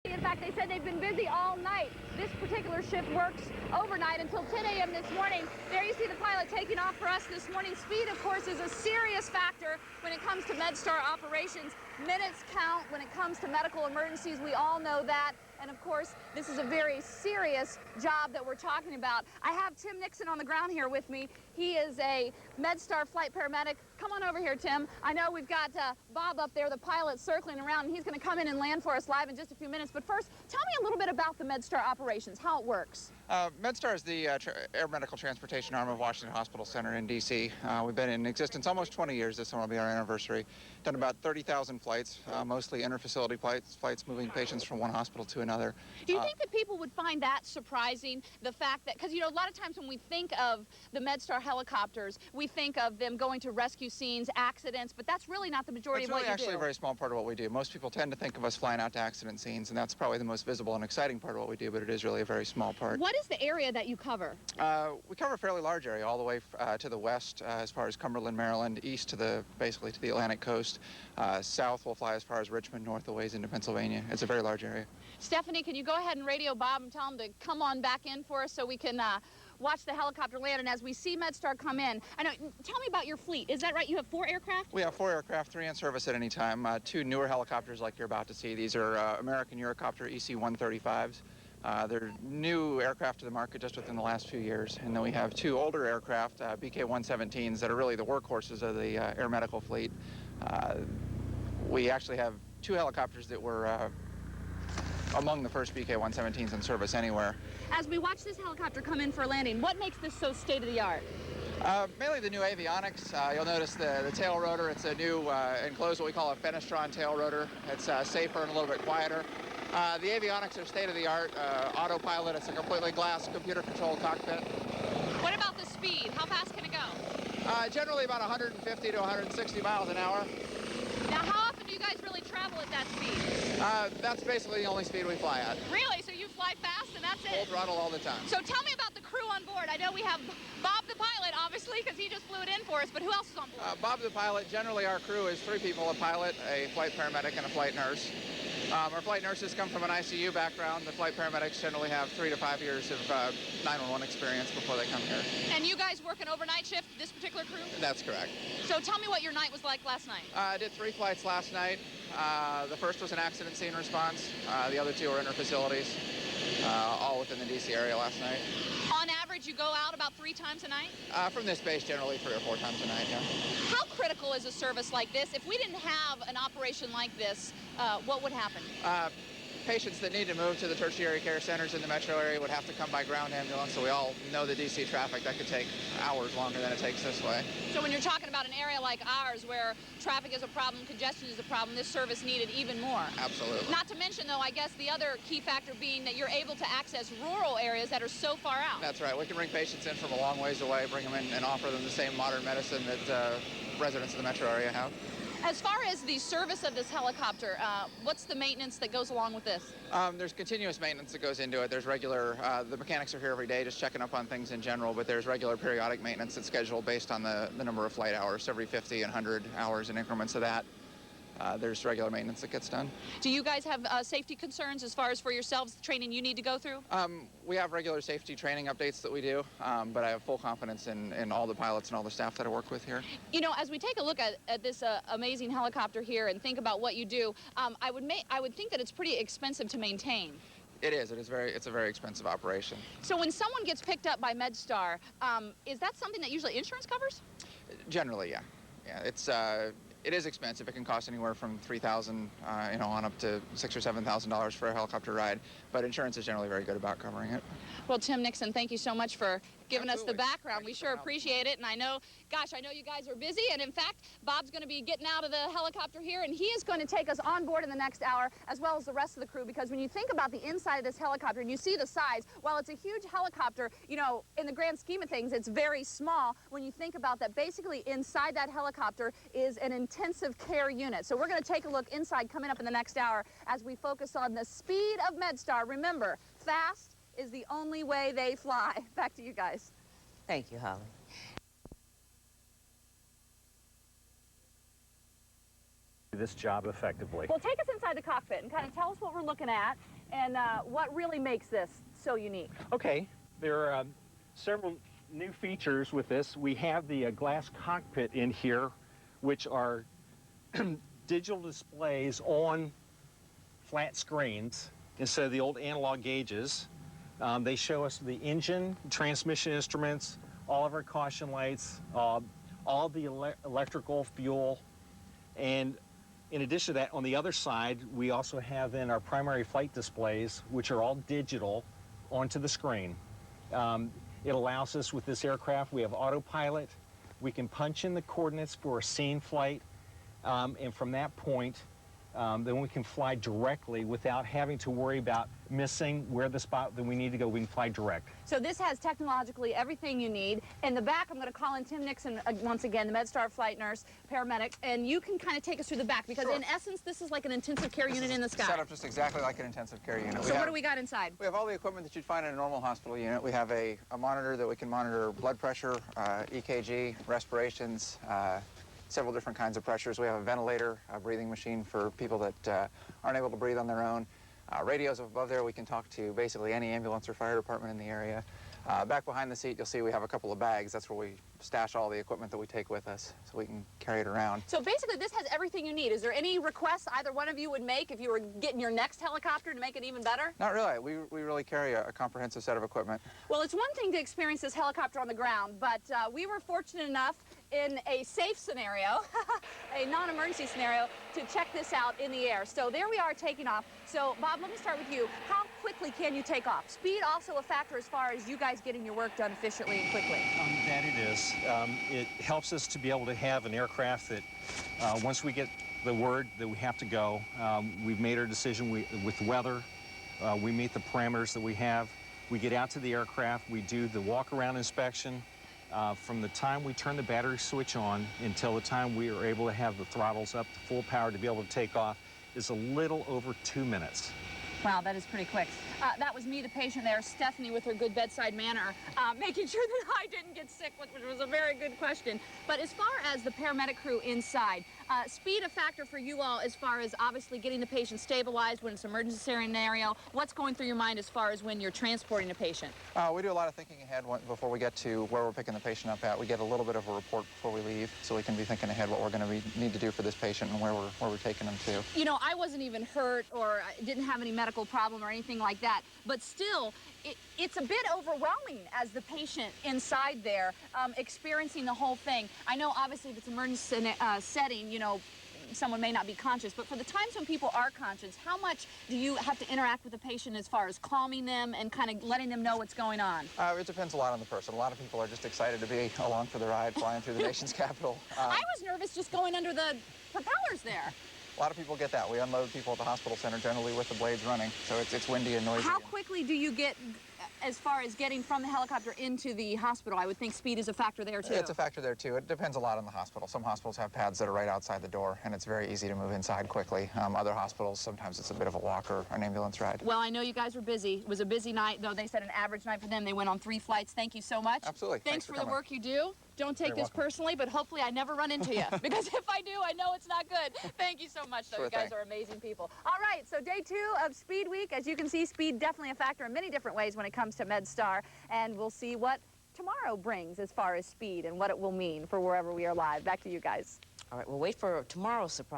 In fact, they said they've been busy all night. This particular shift works overnight until 10 a.m. this morning. There you see the pilot taking off for us this morning. Speed, of course, is a serious factor when it comes to MedStar operations. Minutes count when it comes to medical emergencies. We all know that. And, of course, this is a very serious job that we're talking about. I have Tim Nixon on the ground here with me. He is a MedStar flight paramedic. Come on over here, Tim. I know we've got Bob up there, the pilot, circling around, and he's going to come in and land for us live in just a few minutes. But first, tell me a little bit about the MedStar operations, how it works. MedStar is the air medical transportation arm of Washington Hospital Center in D.C. We've been in existence almost 20 years. This one will be our anniversary. Done about 30,000 flights, mostly inter-facility flights moving patients from one hospital to another. Do you think that people would find that surprising, the fact that, because, you know, a lot of times when we think of the MedStar helicopters, we think of them going to rescue scenes, accidents, but that's really not the majority of what you do. It's really actually a very small part of what we do. Most people tend to think of us flying out to accident scenes, and that's probably the most visible and exciting part of what we do, but it is really a very small part. What is the area that you cover? We cover a fairly large area, all the way to the west, as far as Cumberland, Maryland, east to basically to the Atlantic coast. South we'll fly as far as Richmond, north a ways into Pennsylvania. It's a very large area. Stephanie, can you go ahead and radio Bob and tell him to come on back in for us so we can watch the helicopter land? And as we see MedStar come in, I know, tell me about your fleet. Is that right? You have 4 aircraft? We have 4 aircraft, 3 in service at any time. 2 newer helicopters like you're about to see. These are American Eurocopter EC-135s. They're new aircraft to the market just within the last few years. And then we have 2 older aircraft, BK-117s, that are really the workhorses of the air medical fleet. We actually have 2 helicopters that were among the first BK-117s in service anywhere. As we watch this helicopter come in for a landing, what makes this so state-of-the-art? Mainly the new avionics. You'll notice the tail rotor. It's a new enclosed what we call a Fenestron tail rotor. It's safer and a little bit quieter. The avionics are state-of-the-art. Autopilot, it's a completely glass computer-controlled cockpit. What about the speed? How fast can it go? Generally about 150 to 160 miles an hour. Now, how often do you guys really travel at that speed? That's basically the only speed we fly at. Really? So you fly fast and that's it? Full throttle all the time. So tell me about the crew on board. I know we have Bob the pilot, obviously, because he just flew it in for us, but who else is on board? Bob the pilot. Generally, our crew is 3 people, a pilot, a flight paramedic, and a flight nurse. Our flight nurses come from an ICU background. The flight paramedics generally have 3 to 5 years of 911 experience before they come here. And you guys work an overnight shift, this particular crew? That's correct. So tell me what your night was like last night. I did 3 flights last night. The first was an accident scene response. The other 2 were inter-facilities, all within the D.C. area last night. On average, you go out about 3 times a night? From this base, generally 3 or 4 times a night, yeah. How critical is a service like this? If we didn't have an operation like this, what would happen? Patients that need to move to the tertiary care centers in the metro area would have to come by ground ambulance, so we all know the D.C. traffic. That could take hours longer than it takes this way. So when you're talking about an area like ours where traffic is a problem, congestion is a problem, this service needed even more. Absolutely. Not to mention, though, I guess the other key factor being that you're able to access rural areas that are so far out. That's right. We can bring patients in from a long ways away, bring them in and offer them the same modern medicine that residents of the metro area have. As far as the service of this helicopter, what's the maintenance that goes along with this? There's continuous maintenance that goes into it. There's regular, the mechanics are here every day just checking up on things in general, but there's regular periodic maintenance that's scheduled based on the number of flight hours, every 50 and 100 hours in increments of that. There's regular maintenance that gets done. Do you guys have safety concerns as far as for yourselves, the training you need to go through? We have regular safety training updates that we do, but I have full confidence in all the pilots and all the staff that I work with here. You know, as we take a look at this amazing helicopter here and think about what you do, I would think that it's pretty expensive to maintain. It is. It's a very expensive operation. So when someone gets picked up by MedStar, is that something that usually insurance covers? Generally, yeah. Yeah, it is expensive. It can cost anywhere from $3,000, on up to $6,000 or $7,000 for a helicopter ride. But insurance is generally very good about covering it. Well, Tim Nixon, thank you so much for giving Absolutely. us the background. We Thanks sure appreciate it. And I know you guys are busy. And in fact, Bob's going to be getting out of the helicopter here, and he is going to take us on board in the next hour, as well as the rest of the crew. Because when you think about the inside of this helicopter and you see the size, while it's a huge helicopter, you know, in the grand scheme of things, it's very small. When you think about that, basically inside that helicopter is an intensive care unit. So we're going to take a look inside coming up in the next hour as we focus on the speed of MedStar. Remember, fast is the only way they fly. Back to you guys. Thank you, Holly. this job effectively. Well, take us inside the cockpit and kind of tell us what we're looking at and what really makes this so unique. Okay, there are several new features with this. We have the glass cockpit in here, which are digital displays on flat screens instead of the old analog gauges. They show us the engine, transmission instruments, all of our caution lights, all the electrical, fuel, and in addition to that, on the other side, we also have in our primary flight displays, which are all digital, onto the screen. It allows us, with this aircraft, we have autopilot. We can punch in the coordinates for a scene flight, and from that point, then we can fly directly without having to worry about missing where the spot that we need to go. We can fly direct. So this has technologically everything you need. In the back, I'm going to call in Tim Nixon once again, the MedStar flight nurse, paramedic, and you can kind of take us through the back because in essence, this is like an intensive care unit in the sky. Set up just exactly like an intensive care unit. So what do we got inside? We have all the equipment that you'd find in a normal hospital unit. We have a monitor that we can monitor blood pressure, EKG, respirations, several different kinds of pressures. We have a ventilator, a breathing machine for people that aren't able to breathe on their own. Radios above there, we can talk to basically any ambulance or fire department in the area. Back behind the seat, you'll see we have a couple of bags. That's where we stash all the equipment that we take with us so we can carry it around. So basically, this has everything you need. Is there any requests either one of you would make if you were getting your next helicopter to make it even better? Not really. We really carry a comprehensive set of equipment. Well, it's one thing to experience this helicopter on the ground, but we were fortunate enough in a safe scenario, a non-emergency scenario, to check this out in the air. So there we are taking off. So Bob, let me start with you. How quickly can you take off? Speed also a factor as far as you guys getting your work done efficiently and quickly. That it is. It helps us to be able to have an aircraft that once we get the word that we have to go, we've made our decision with weather. We meet the parameters that we have. We get out to the aircraft. We do the walk-around inspection. From the time we turn the battery switch on until the time we are able to have the throttles up to full power to be able to take off is a little over 2 minutes. Wow, that is pretty quick. That was me, the patient there, Stephanie, with her good bedside manner, making sure that I didn't get sick, which was a very good question. But as far as the paramedic crew inside, speed a factor for you all as far as obviously getting the patient stabilized when it's an emergency scenario. What's going through your mind as far as when you're transporting a patient? We do a lot of thinking ahead before we get to where we're picking the patient up at. We get a little bit of a report before we leave, so we can be thinking ahead what we're going to need to do for this patient and where we're taking them to. You know, I wasn't even hurt or didn't have any medical problem or anything like that, but still, it's a bit overwhelming as the patient inside there, experiencing the whole thing. I know, obviously, if it's an emergency setting, you know, someone may not be conscious, but for the times when people are conscious, how much do you have to interact with the patient as far as calming them and kind of letting them know what's going on? It depends a lot on the person. A lot of people are just excited to be along for the ride, flying through the nation's capital. I was nervous just going under the propellers there. A lot of people get that. We unload people at the hospital center generally with the blades running, so it's windy and noisy. How quickly do you get as far as getting from the helicopter into the hospital? I would think speed is a factor there, too. It's a factor there, too. It depends a lot on the hospital. Some hospitals have pads that are right outside the door, and it's very easy to move inside quickly. Other hospitals, sometimes it's a bit of a walk or an ambulance ride. Well, I know you guys were busy. It was a busy night, though they said an average night for them. They went on 3 flights. Thank you so much. Absolutely. Thanks for the work you do. Don't take this personally, but hopefully I never run into you, because if I do, I know it's not good. Thank you so much, though. Sure You guys thing. are amazing people. All right, so day 2 of Speed Week. As you can see, speed definitely a factor in many different ways when it comes to MedStar, and we'll see what tomorrow brings as far as speed and what it will mean for wherever we are live. Back to you guys. All right, we'll wait for tomorrow's surprise.